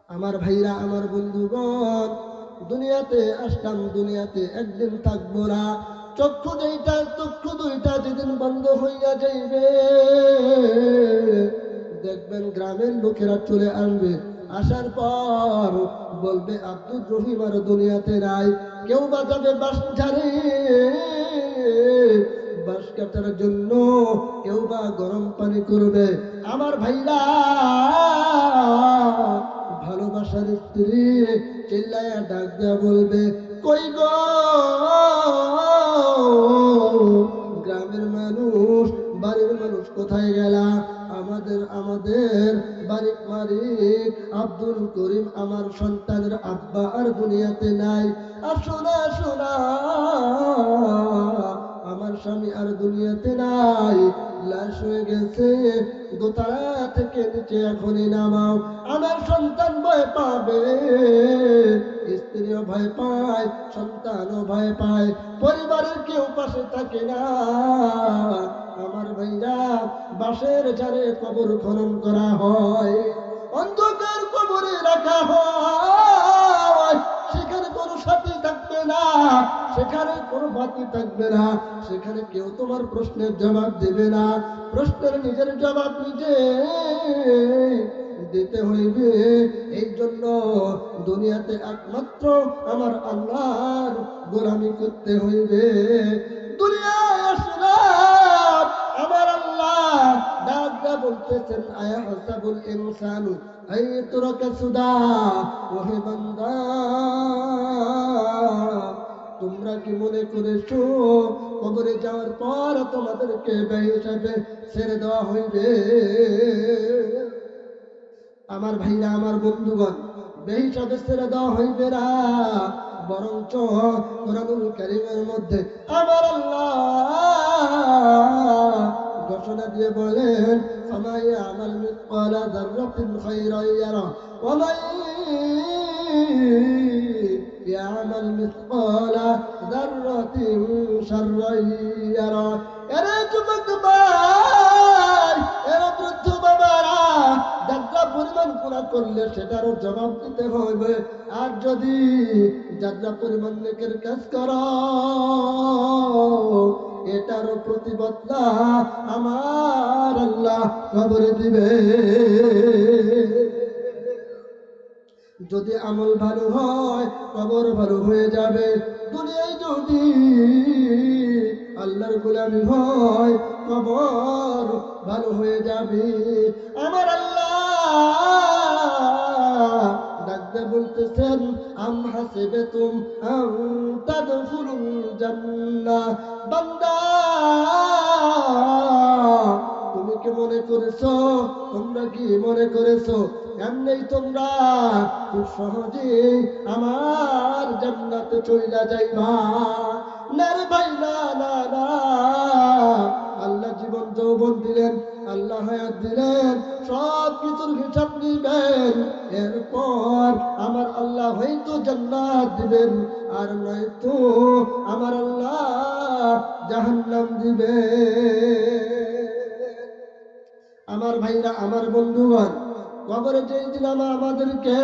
আমার ভাইরা, আমার বন্ধুগণ, দুনিয়াতে আসলাম, দুনিয়াতে একদিন থাকবো না। চক্ষু দুইটা যেদিন বন্ধ হইয়া যাইবে, দেখবেন গ্রামের লোকেরা চলে আসবে। আসার পর বলবে আব্দুর রহিম আর দুনিয়াতে নাই। কেউ বা যাবে বাঁশ ঝাড়ে বাঁশ কাটার জন্য, কেউ বা গরম পানি করবে। আমার ভাইরা, ভালোবাসার স্ত্রী চিল্লায়া ডাক দেয়া বলবে, কই গো গ্রামের মানুষ, বাড়ির মানুষ কোথায় গেলা? আমাদের আমাদের বাড়ির মালিক আব্দুল করিম, আমার সন্তানের আব্বা আর দুনিয়াতে নাই। আসো না, আসো না, আমার স্বামী আর দুনিয়াতে নাই, লাশ হয়ে গেছে। দোতলা থেকে নিচে এখনই নামাও। আমার সন্তান ভয় পাবে, স্ত্রীও ভয় পায়, সন্তানও ভয় পায়, পরিবারের কেউ পাশে থাকে না। আমার ভাইরা, বাঁশের ঝাড়ে কবর খনন করা হয়, অন্ধকার কবরে রাখা হয়। সেখানে কোনো সাথী থাকবে না, সেখানে কোনো বাতি থাকবে না, সেখানে কেউ তোমার প্রশ্নের জবাব দেবে না। প্রশ্নের নিজের জবাব নিজে দিতে হইবে। এই জন্য দুনিয়াতে একমাত্র আমার আল্লাহর গোলামি করতে হইবে। দুনিয়ায় আসলাম, আমার আল্লাহ ডাক দা বলতেছেন, আয়া হাসাবুল ইনসানু আইয়ুতরাকা সুদা, ওহে বান্দা, তোমরা কি মনে করেছো কবরে যাওয়ার পর তোমাদেরকে বেহিসাবে ছেড়ে দেওয়া হইবে? আমার ভাইরা, আমার বন্ধুগণ, বেহিসাবে ছেড়ে দেওয়া হইবে না। বরঞ্চ কোরআনুল কারীমের মধ্যে আমার আল্লাহ ঘোষণা দিয়ে বলেন, ফামান ইয়ামাল মিসকালা যাররাতিন খায়রান ইয়ারা ওয়া মান ইয়ামাল মিসকালা যাররাতিন শাররান ইয়ারা। এরে যুবক ভাই, এরে বৃদ্ধ বাবারা, যাত্রা পরিমাণ গুনাহ করলে সেটারও জবাব দিতে হবে। আর যদি যাত্রা পরিমাণ নেকের কাজ করো, এটারও প্রতিবদলা আমার আল্লাহ কবরে দিবে। যদি আমল ভালো হয়, কবর ভালো হয়ে যাবে। দুনিয়ায় যদি আল্লাহর গোলামি হয়, কবর ভালো হয়ে যাবে। আমার আল্লাহ ডাকতে বলতেছেন, আম হাসিবাতুম আন তাদখুলুল জান্নাহ, বান্দা তুমি কি মনে করেছো, তোমরা কি মনে করেছো এমনি তোমরা খুব সহজেই আমার জান্নাতে চইলা যাইবা? না রে ভাই, না না না। আল্লাহ জীবন যৌবন দিলেন, আল্লাহ হায়াত দিলেন, সব কিছুর হিসাব নিবেন। এরপর আমার আল্লাহ হয়তো জান্নাত দিবেন, আর নয়তো আমার আল্লাহ জাহান্নাম দিবেন। আমার ভাইরা, আমার বন্ধুগণ, কবরে যেই দিন আমাদেরকে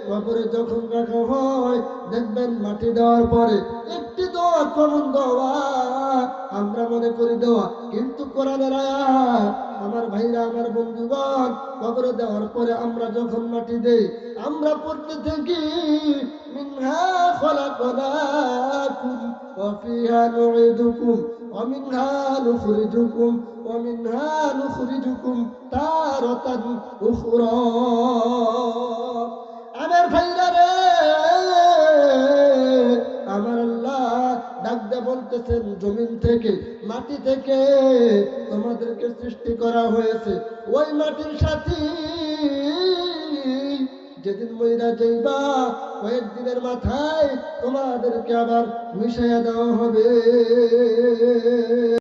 কবরে যখন রাখা হয়, দেখবেন মাটি দেওয়ার পরে একটি দোয়া, কমন দোয়া, আমরা মনে করি দোয়া, কিন্তু কোরআনের আয়াত। আমার ভাইরা, আমার বন্ধুগণ, কবরে দেওয়ার পরে আমরা যখন মাটি দেই, আমরা পড়তে থাকি, মিনহা খলাকনাকুম ওয়া ফিহা নুঈদুকুম ওয়া মিনহা নুখরিজুকুম ومنها نخرجكم تارة أخرى। আমার ভাইরা রে, আমার আল্লাহ ডাকতে বলতেছেন, জমিন থেকে, মাটি থেকে তোমাদেরকে সৃষ্টি করা হয়েছে। ওই মাটির সাথে যেদিন মইরা যাইবা, কয়েকদিনের মাথায় তোমাদেরকে আবার মিশাইয়া দেওয়া হবে।